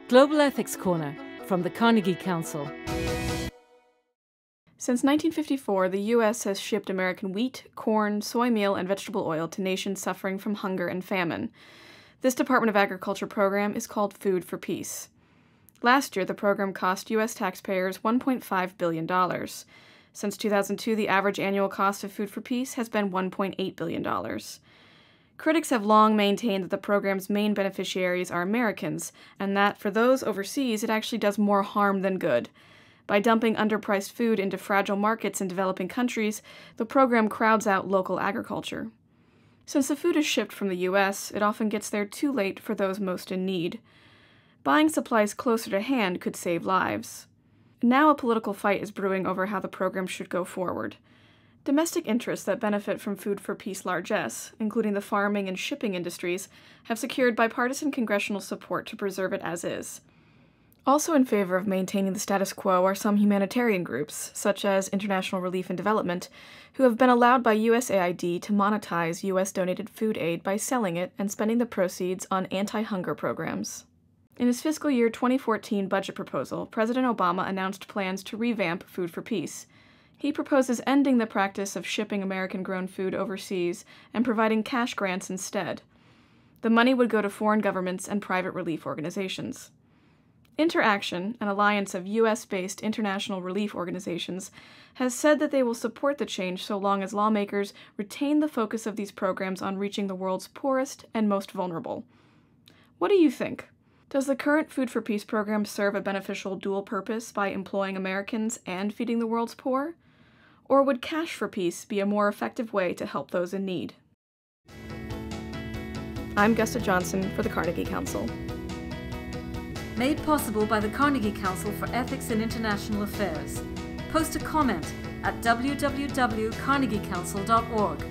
Global Ethics Corner from the Carnegie Council. Since 1954, the U.S. has shipped American wheat, corn, soy meal, and vegetable oil to nations suffering from hunger and famine. This Department of Agriculture program is called Food for Peace. Last year, the program cost U.S. taxpayers $1.5 billion. Since 2002, the average annual cost of Food for Peace has been $1.8 billion. Critics have long maintained that the program's main beneficiaries are Americans, and that for those overseas, it actually does more harm than good. By dumping underpriced food into fragile markets in developing countries, the program crowds out local agriculture. Since the food is shipped from the U.S., it often gets there too late for those most in need. Buying supplies closer to hand could save lives. Now a political fight is brewing over how the program should go forward. Domestic interests that benefit from Food for Peace largesse, including the farming and shipping industries, have secured bipartisan congressional support to preserve it as is. Also in favor of maintaining the status quo are some humanitarian groups, such as International Relief and Development, who have been allowed by USAID to monetize U.S.-donated food aid by selling it and spending the proceeds on anti-hunger programs. In his fiscal year 2014 budget proposal, President Obama announced plans to revamp Food for Peace. He proposes ending the practice of shipping American-grown food overseas and providing cash grants instead. The money would go to foreign governments and private relief organizations. Interaction, an alliance of U.S.-based international relief organizations, has said that they will support the change so long as lawmakers retain the focus of these programs on reaching the world's poorest and most vulnerable. What do you think? Does the current Food for Peace program serve a beneficial dual purpose by employing Americans and feeding the world's poor? Or would Cash for Peace be a more effective way to help those in need? I'm Gusta Johnson for the Carnegie Council. Made possible by the Carnegie Council for Ethics in International Affairs. Post a comment at www.carnegiecouncil.org.